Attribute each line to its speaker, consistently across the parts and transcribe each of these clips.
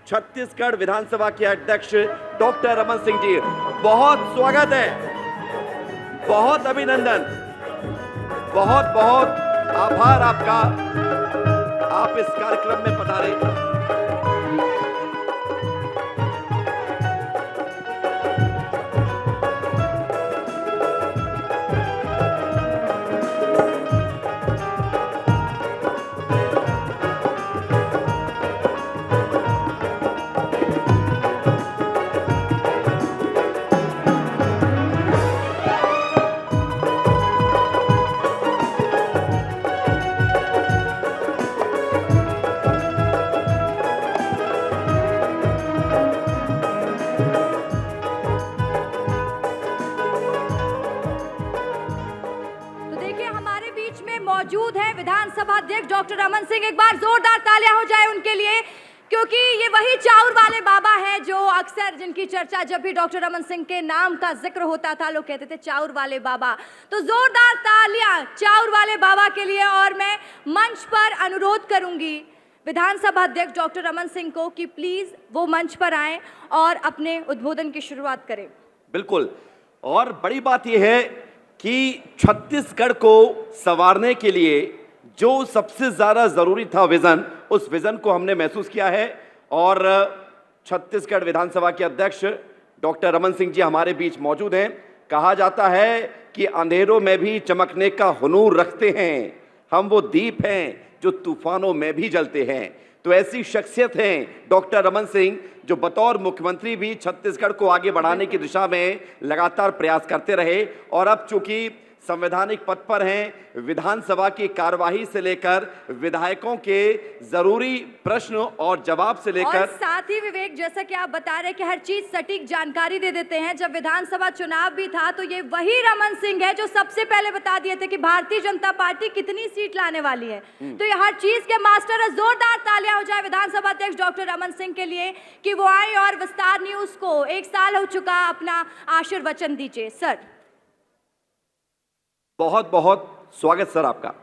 Speaker 1: छत्तीसगढ़ विधानसभा के अध्यक्ष डॉक्टर रमन सिंह जी, बहुत स्वागत है, बहुत अभिनंदन, बहुत बहुत आभार आपका, आप इस कार्यक्रम में पधारे।
Speaker 2: मौजूद है विधानसभा अध्यक्ष डॉक्टर रमन सिंह। एक बार जोरदार तालियां हो जाए उनके लिए, क्योंकि ये वही चाउर वाले बाबा हैं जो अक्सर जिनकी चर्चा जब भी डॉक्टर रमन सिंह के नाम का जिक्र होता था लोग कहते थे चाउर वाले बाबा। तो जोरदार तालियां चाउर वाले बाबा के लिए। और मैं मंच पर अनुरोध करूंगी विधानसभा अध्यक्ष डॉक्टर रमन सिंह को कि प्लीज वो मंच पर आए और अपने उद्बोधन की शुरुआत करें।
Speaker 1: बिल्कुल, और बड़ी बात यह है कि छत्तीसगढ़ को संवारने के लिए जो सबसे ज्यादा जरूरी था विजन, उस विजन को हमने महसूस किया है। और छत्तीसगढ़ विधानसभा के अध्यक्ष डॉक्टर रमन सिंह जी हमारे बीच मौजूद हैं। कहा जाता है कि अंधेरों में भी चमकने का हुनूर रखते हैं, हम वो दीप हैं जो तूफानों में भी जलते हैं। तो ऐसी शख्सियत हैं डॉक्टर रमन सिंह, जो बतौर मुख्यमंत्री भी छत्तीसगढ़ को आगे बढ़ाने की दिशा में लगातार प्रयास करते रहे। और अब चूंकि संवैधानिक पद पर हैं, विधानसभा की कार्यवाही से लेकर विधायकों के जरूरी प्रश्न और जवाब से लेकर,
Speaker 2: और साथ ही विवेक, जैसा कि आप बता रहे कि हर चीज सटीक जानकारी दे देते हैं। जब विधानसभा चुनाव भी था तो ये वही रमन सिंह है जो सबसे पहले बता दिए थे कि भारतीय जनता पार्टी कितनी सीट लाने वाली है। तो ये हर चीज के मास्टर है। जोरदार तालियां हो जाए विधानसभा अध्यक्ष डॉक्टर रमन सिंह के लिए कि वो आए और विस्तार न्यूज को 1 साल हो चुका, अपना आशीर्वचन दीजिए सर।
Speaker 1: बहुत बहुत स्वागत सर आपका।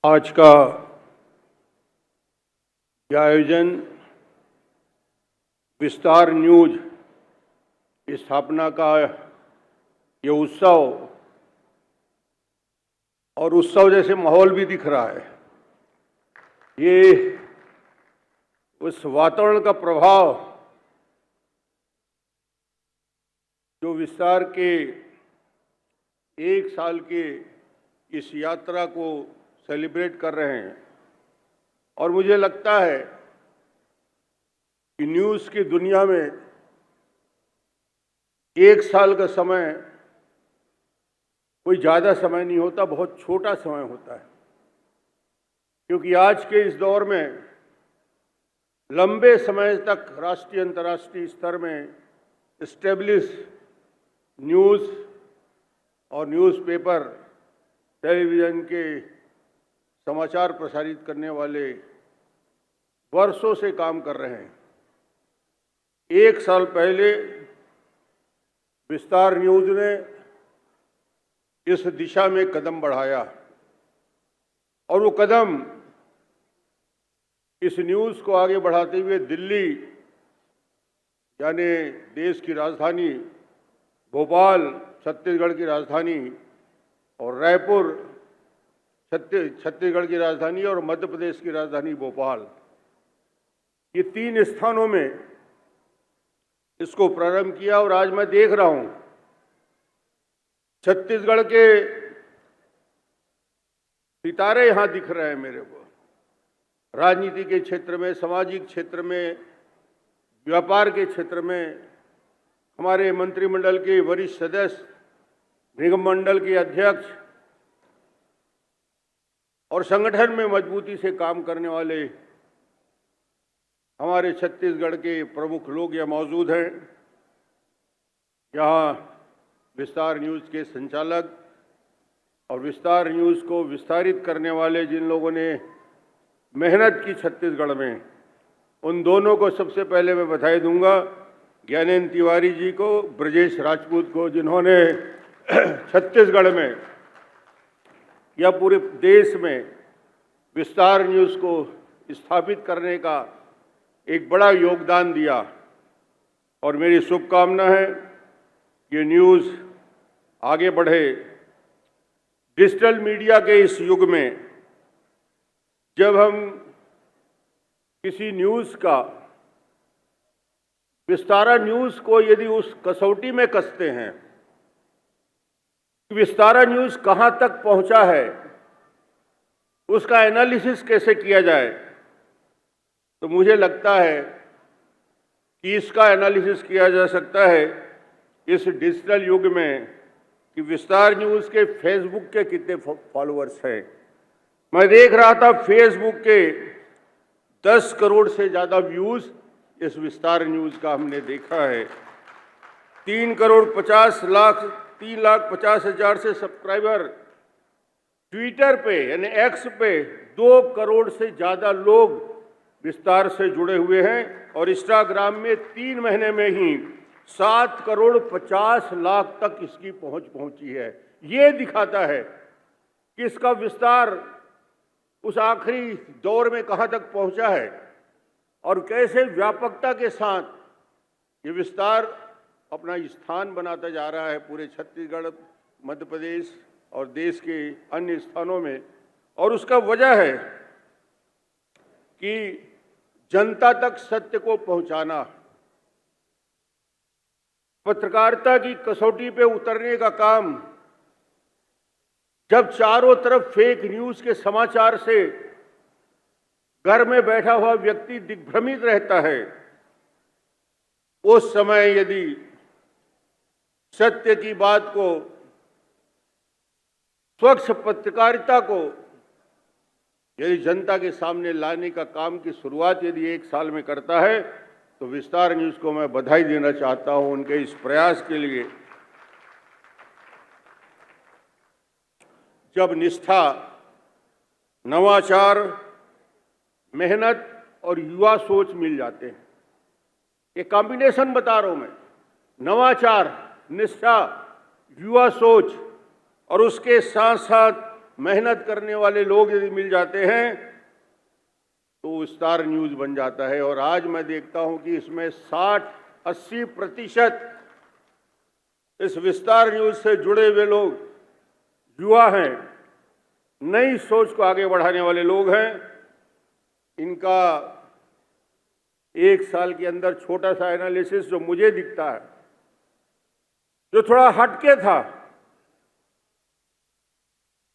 Speaker 3: आज का यह आयोजन विस्तार न्यूज की स्थापना का ये उत्सव, और उत्सव जैसे माहौल भी दिख रहा है, ये उस वातावरण का प्रभाव जो विस्तार के 1 साल के इस यात्रा को सेलिब्रेट कर रहे हैं। और मुझे लगता है कि न्यूज़ की दुनिया में 1 साल का समय कोई ज़्यादा समय नहीं होता, बहुत छोटा समय होता है। क्योंकि आज के इस दौर में लंबे समय तक राष्ट्रीय अंतर्राष्ट्रीय स्तर में एस्टेब्लिश न्यूज़ और न्यूज़पेपर, टेलीविज़न के समाचार प्रसारित करने वाले वर्षों से काम कर रहे हैं। 1 साल पहले विस्तार न्यूज़ ने इस दिशा में कदम बढ़ाया, और वो कदम इस न्यूज़ को आगे बढ़ाते हुए दिल्ली, यानी देश की राजधानी, भोपाल छत्तीसगढ़ की राजधानी, और रायपुर छत्तीसगढ़ की राजधानी, और मध्य प्रदेश की राजधानी भोपाल, ये 3 स्थानों में इसको प्रारंभ किया। और आज मैं देख रहा हूं छत्तीसगढ़ के सितारे यहां दिख रहे हैं मेरे को। राजनीति के क्षेत्र में, सामाजिक क्षेत्र में, व्यापार के क्षेत्र में हमारे मंत्रिमंडल के वरिष्ठ सदस्य, निगम मंडल के अध्यक्ष और संगठन में मजबूती से काम करने वाले हमारे छत्तीसगढ़ के प्रमुख लोग यहाँ मौजूद हैं। यहाँ विस्तार न्यूज़ के संचालक और विस्तार न्यूज़ को विस्तारित करने वाले जिन लोगों ने मेहनत की छत्तीसगढ़ में, उन दोनों को सबसे पहले मैं बधाई दूंगा। ज्ञानेंद्र तिवारी जी को, ब्रजेश राजपूत को, जिन्होंने छत्तीसगढ़ में या पूरे देश में विस्तार न्यूज़ को स्थापित करने का एक बड़ा योगदान दिया। और मेरी शुभकामना है कि न्यूज़ आगे बढ़े। डिजिटल मीडिया के इस युग में जब हम किसी न्यूज़ का, विस्तारा न्यूज़ को यदि उस कसौटी में कसते हैं, विस्तारा न्यूज़ कहां तक पहुंचा है, उसका एनालिसिस कैसे किया जाए, तो मुझे लगता है कि इसका एनालिसिस किया जा सकता है इस डिजिटल युग में कि विस्तार न्यूज़ के फेसबुक के कितने फॉलोअर्स हैं। मैं देख रहा था फेसबुक के 10 करोड़ से ज़्यादा व्यूज़ इस विस्तार न्यूज़ का हमने देखा है। 3,50,00,000 से सब्सक्राइबर ट्विटर पे यानी एक्स पे 2 करोड़ से ज़्यादा लोग विस्तार से जुड़े हुए हैं और इंस्टाग्राम में 3 महीने में ही 7,50,00,000 तक इसकी पहुंच पहुंची है। ये दिखाता है कि इसका विस्तार उस आखिरी दौर में कहां तक पहुंचा है और कैसे व्यापकता के साथ ये विस्तार अपना स्थान बनाता जा रहा है पूरे छत्तीसगढ़, मध्य प्रदेश और देश के अन्य स्थानों में। और उसका वजह है कि जनता तक सत्य को पहुंचाना, पत्रकारिता की कसौटी पे उतरने का काम। जब चारों तरफ फेक न्यूज़ के समाचार से घर में बैठा हुआ व्यक्ति दिग्भ्रमित रहता है, उस समय यदि सत्य की बात को, स्वच्छ पत्रकारिता को यदि जनता के सामने लाने का काम की शुरुआत यदि 1 साल में करता है, तो विस्तार न्यूज़ को मैं बधाई देना चाहता हूं उनके इस प्रयास के लिए। जब निष्ठा, नवाचार, मेहनत और युवा सोच मिल जाते हैं, ये कॉम्बिनेशन बता रहा हूं मैं, नवाचार, निष्ठा, युवा सोच और उसके साथ साथ मेहनत करने वाले लोग यदि मिल जाते हैं तो विस्तार न्यूज़ बन जाता है। और आज मैं देखता हूं कि इसमें 60-80% इस विस्तार न्यूज़ से जुड़े हुए लोग युवा हैं, नई सोच को आगे बढ़ाने वाले लोग हैं। इनका 1 साल के अंदर छोटा सा एनालिसिस जो मुझे दिखता है, जो थोड़ा हटके था,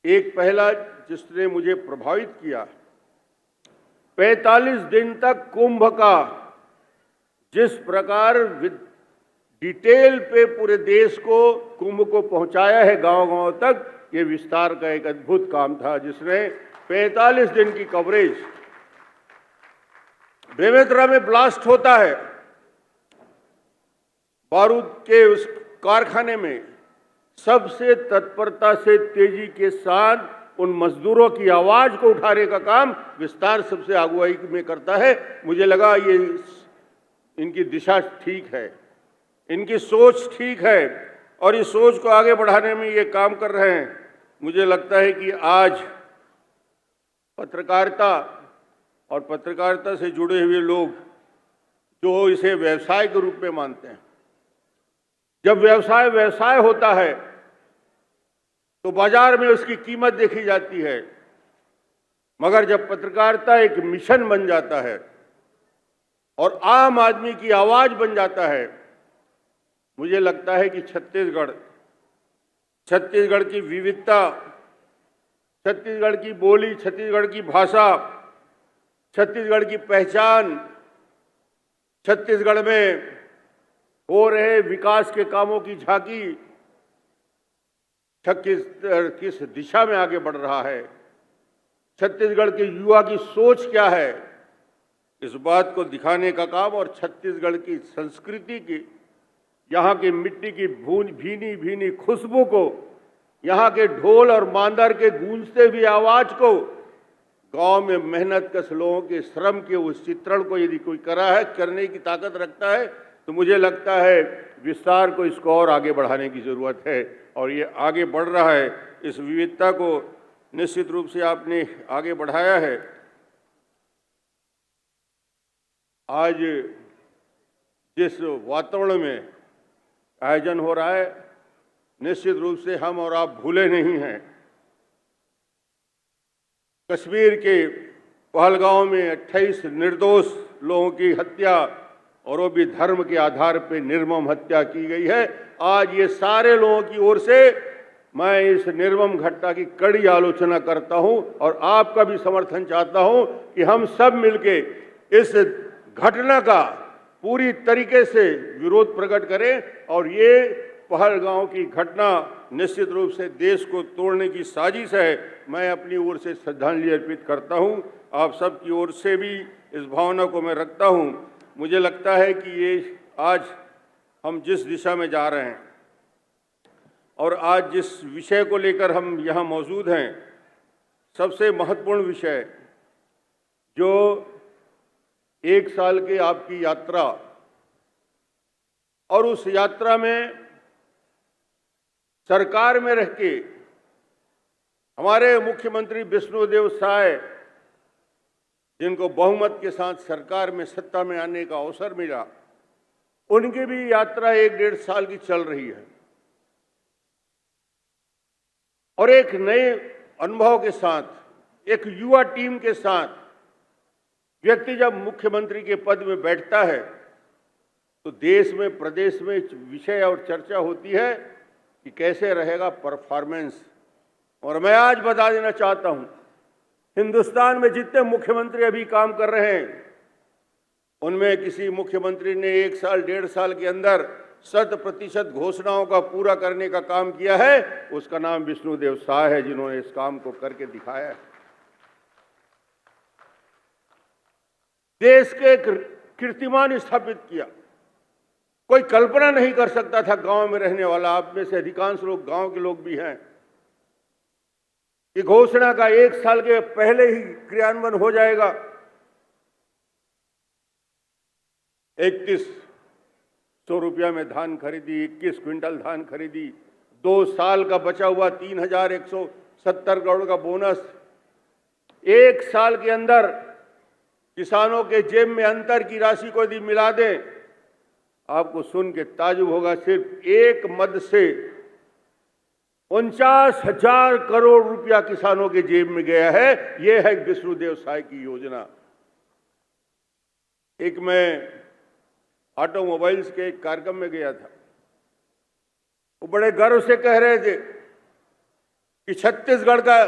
Speaker 3: एक पहला जिसने मुझे प्रभावित किया, 45 दिन तक कुंभ का जिस प्रकार डिटेल पे पूरे देश को, कुंभ को पहुंचाया है गांव-गांव तक, ये विस्तार का एक अद्भुत काम था जिसने 45 दिन की कवरेज। बेमेतरा में ब्लास्ट होता है, बारूद के उस कारखाने में सबसे तत्परता से, तेजी के साथ उन मजदूरों की आवाज को उठाने का काम विस्तार सबसे अगुवाई में करता है। मुझे लगा ये इनकी दिशा ठीक है, इनकी सोच ठीक है और इस सोच को आगे बढ़ाने में ये काम कर रहे हैं। मुझे लगता है कि आज पत्रकारिता और पत्रकारिता से जुड़े हुए लोग जो इसे व्यवसाय के रूप में मानते हैं, जब व्यवसाय होता है तो बाजार में उसकी कीमत देखी जाती है, मगर जब पत्रकारिता एक मिशन बन जाता है और आम आदमी की आवाज बन जाता है, मुझे लगता है कि छत्तीसगढ़ की विविधता, छत्तीसगढ़ की बोली, छत्तीसगढ़ की भाषा, छत्तीसगढ़ की पहचान, छत्तीसगढ़ में हो रहे विकास के कामों की झांकी, छत्तीसगढ़ किस दिशा में आगे बढ़ रहा है, छत्तीसगढ़ के युवा की सोच क्या है, इस बात को दिखाने का काम और छत्तीसगढ़ की संस्कृति की, यहाँ की मिट्टी की भीनी भीनी खुशबू को, यहाँ के ढोल और मांदर के गूंजते हुए आवाज को, गांव में मेहनत कश लोगों के श्रम के उस चित्रण को यदि कोई करने की ताकत रखता है, तो मुझे लगता है विस्तार को इसको और आगे बढ़ाने की जरूरत है। और ये आगे बढ़ रहा है। इस विविधता को निश्चित रूप से आपने आगे बढ़ाया है। आज जिस वातावरण में आयोजन हो रहा है, निश्चित रूप से हम और आप भूले नहीं हैं। कश्मीर के पहलगांव में 28 निर्दोष लोगों की हत्या, और वो भी धर्म के आधार पर निर्मम हत्या की गई है। आज ये सारे लोगों की ओर से मैं इस निर्मम घटना की कड़ी आलोचना करता हूं और आपका भी समर्थन चाहता हूं कि हम सब मिलके इस घटना का पूरी तरीके से विरोध प्रकट करें। और ये पहलगांव की घटना निश्चित रूप से देश को तोड़ने की साजिश है। मैं अपनी ओर से श्रद्धांजलि अर्पित करता हूं। आप सब की ओर से भी इस भावना को मैं रखता हूं। मुझे लगता है कि ये आज हम जिस दिशा में जा रहे हैं और आज जिस विषय को लेकर हम यहाँ मौजूद हैं, सबसे महत्वपूर्ण विषय जो 1 साल की आपकी यात्रा और उस यात्रा में सरकार में रह के हमारे मुख्यमंत्री विष्णुदेव साय, जिनको बहुमत के साथ सरकार में सत्ता में आने का अवसर मिला, उनकी भी यात्रा 1-1.5 साल की चल रही है। और एक नए अनुभव के साथ, एक युवा टीम के साथ व्यक्ति जब मुख्यमंत्री के पद में बैठता है तो देश में, प्रदेश में विषय और चर्चा होती है कि कैसे रहेगा परफॉर्मेंस। और मैं आज बता देना चाहता हूं, हिंदुस्तान में जितने मुख्यमंत्री अभी काम कर रहे हैं, उनमें किसी मुख्यमंत्री ने 1 साल, 1.5 साल के अंदर 100% घोषणाओं का पूरा करने का काम किया है। उसका नाम विष्णुदेव साय है, जिन्होंने इस काम को करके दिखाया है। देश के एक कीर्तिमान स्थापित किया। कोई कल्पना नहीं कर सकता था, गांव में रहने वाला, आप में से अधिकांश लोग गांव के लोग भी हैं, कि घोषणा का 1 साल के पहले ही क्रियान्वयन हो जाएगा। 3100 रुपया में धान खरीदी, 21 क्विंटल धान खरीदी, 2 साल का बचा हुआ 3170 करोड़ का बोनस, 1 साल के अंदर किसानों के जेब में अंतर की राशि को यदि मिला दें, आपको सुन के ताजुब होगा, सिर्फ एक मद से 49,000 करोड़ रुपया किसानों के जेब में गया है। यह है विष्णुदेव साय की योजना। एक मैं ऑटोमोबाइल्स के एक कार्यक्रम में गया था, वो बड़े गर्व से कह रहे थे कि छत्तीसगढ़ का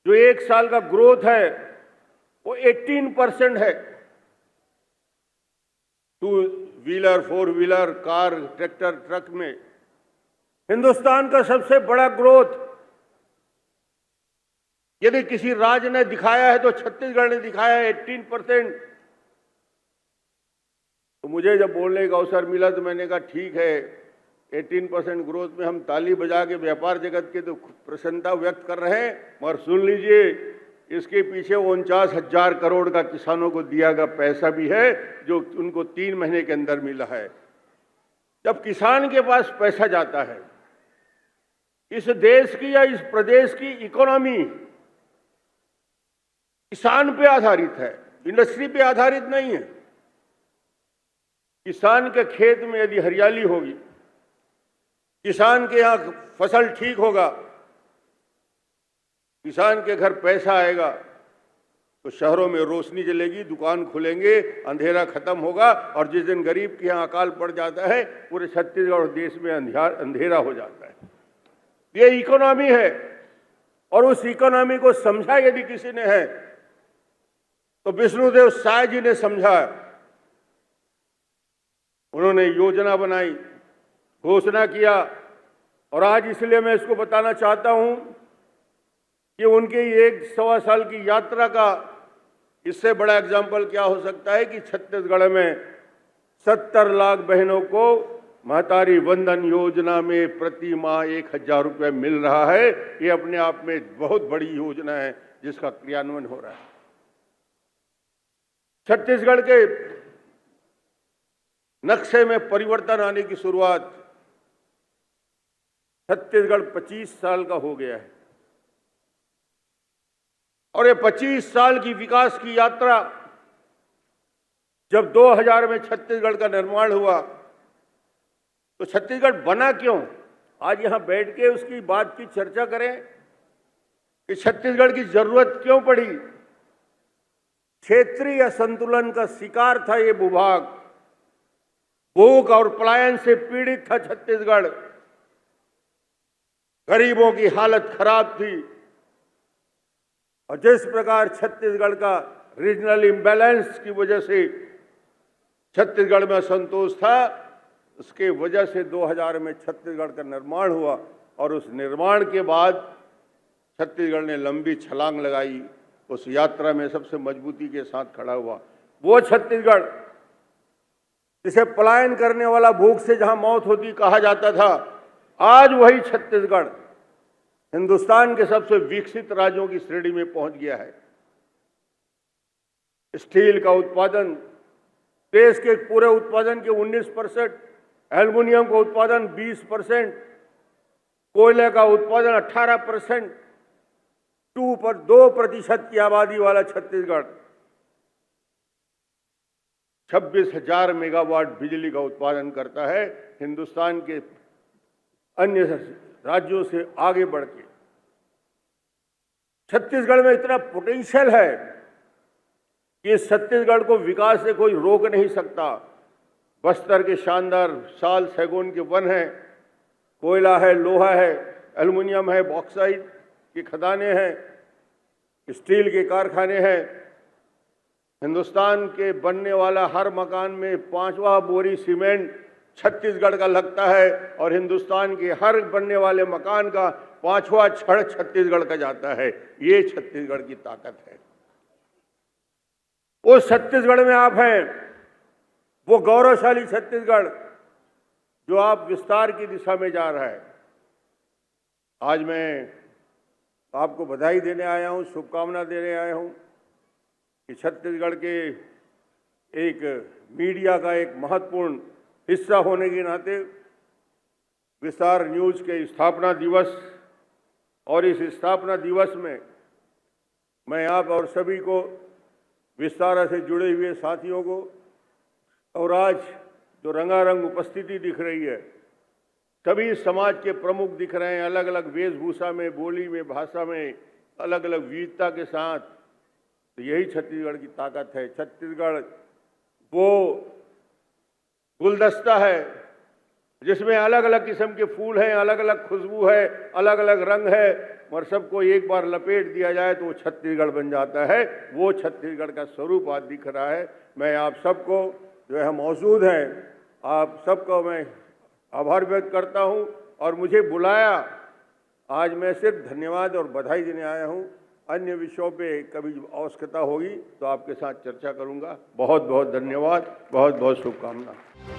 Speaker 3: जो 1 साल का ग्रोथ है वो 18% है। 2 wheeler, 4 wheeler, car, tractor, truck में हिंदुस्तान का सबसे बड़ा ग्रोथ यदि किसी राज्य ने दिखाया है तो छत्तीसगढ़ ने दिखाया है, 18%। तो मुझे जब बोलने का अवसर मिला तो मैंने कहा ठीक है, 18% ग्रोथ में हम ताली बजा के व्यापार जगत के तो प्रसन्नता व्यक्त कर रहे हैं, मगर सुन लीजिए, इसके पीछे 49,000 करोड़ का किसानों को दिया गया पैसा भी है, जो उनको 3 महीने के अंदर मिला है। जब किसान के पास पैसा जाता है, इस देश की या इस प्रदेश की इकोनॉमी किसान पे आधारित है, इंडस्ट्री पे आधारित नहीं है। किसान के खेत में यदि हरियाली होगी, किसान के यहाँ फसल ठीक होगा, किसान के घर पैसा आएगा, तो शहरों में रोशनी जलेगी, दुकान खुलेंगे, अंधेरा खत्म होगा। और जिस दिन गरीब के यहाँ अकाल पड़ जाता है, पूरे छत्तीसगढ़ और देश में अंधेरा हो जाता है। ये इकोनॉमी है, और उस इकोनॉमी को समझा यदि किसी ने है तो विष्णुदेव साय जी ने समझा, उन्होंने योजना बनाई, घोषणा किया, और आज इसलिए मैं इसको बताना चाहता हूं कि उनके 1-1.25 साल की यात्रा का इससे बड़ा एग्जाम्पल क्या हो सकता है कि छत्तीसगढ़ में 70 लाख बहनों को महतारी वंदन योजना में प्रति माह 1,000 रुपये मिल रहा है। ये अपने आप में बहुत बड़ी योजना है जिसका क्रियान्वयन हो रहा है। छत्तीसगढ़ के नक्शे में परिवर्तन आने की शुरुआत छत्तीसगढ़ 25 साल का हो गया है, और ये 25 साल की विकास की यात्रा, जब 2000 में छत्तीसगढ़ का निर्माण हुआ तो छत्तीसगढ़ बना क्यों? आज यहां बैठ के उसकी बात की चर्चा करें कि छत्तीसगढ़ की जरूरत क्यों पड़ी। क्षेत्रीय असंतुलन का शिकार था ये भूभाग, भूख और पलायन से पीड़ित था छत्तीसगढ़, गरीबों की हालत खराब थी, और जिस प्रकार छत्तीसगढ़ का रीजनल इम्बैलेंस की वजह से छत्तीसगढ़ में असंतोष था, उसके वजह से 2000 में छत्तीसगढ़ का निर्माण हुआ, और उस निर्माण के बाद छत्तीसगढ़ ने लंबी छलांग लगाई, उस यात्रा में सबसे मजबूती के साथ खड़ा हुआ। वो छत्तीसगढ़ जिसे पलायन करने वाला भूख से जहां मौत होती कहा जाता था, आज वही छत्तीसगढ़ हिंदुस्तान के सबसे विकसित राज्यों की श्रेणी में पहुंच गया है। स्टील का उत्पादन देश के पूरे उत्पादन के 19%, एल्युमिनियम का उत्पादन 20%, कोयले का उत्पादन 18%, 2% की आबादी वाला छत्तीसगढ़ 26,000 मेगावाट बिजली का उत्पादन करता है, हिंदुस्तान के अन्य राज्यों से आगे बढ़ के। छत्तीसगढ़ में इतना पोटेंशियल है कि इस छत्तीसगढ़ को विकास से कोई रोक नहीं सकता। बस्तर के शानदार साल सैगोन के वन हैं, कोयला है, लोहा है, एल्युमिनियम है, बॉक्साइट की खदानें हैं, स्टील के कारखाने हैं। हिंदुस्तान के बनने वाला हर मकान में 5वां बोरी सीमेंट छत्तीसगढ़ का लगता है, और हिंदुस्तान के हर बनने वाले मकान का 5वां छड़ छत्तीसगढ़ का जाता है। ये छत्तीसगढ़ की ताकत है। उस छत्तीसगढ़ में आप हैं, वो गौरवशाली छत्तीसगढ़ जो आप विस्तार की दिशा में जा रहा है। आज मैं आपको बधाई देने आया हूं, शुभकामना देने आया हूं कि छत्तीसगढ़ के एक मीडिया का एक महत्वपूर्ण हिस्सा होने के नाते विस्तार न्यूज़ के स्थापना दिवस, और इस स्थापना दिवस में मैं आप और सभी को, विस्तार से जुड़े हुए साथियों को, और आज जो रंगारंग उपस्थिति दिख रही है, सभी समाज के प्रमुख दिख रहे हैं, अलग अलग वेशभूषा में, बोली में, भाषा में, अलग अलग विविधता के साथ। तो यही छत्तीसगढ़ की ताकत है। छत्तीसगढ़ वो गुलदस्ता है जिसमें अलग अलग किस्म के फूल हैं, अलग अलग खुशबू है, अलग अलग रंग है, और सबको एक बार लपेट दिया जाए तो वो छत्तीसगढ़ बन जाता है। वो छत्तीसगढ़ का स्वरूप आज दिख रहा है। मैं आप सबको जो है मौजूद हैं, आप सबको मैं आभार व्यक्त करता हूं, और मुझे बुलाया, आज मैं सिर्फ धन्यवाद और बधाई देने आया हूं। अन्य विषयों पे कभी आवश्यकता होगी तो आपके साथ चर्चा करूंगा। बहुत बहुत धन्यवाद, बहुत बहुत शुभकामना।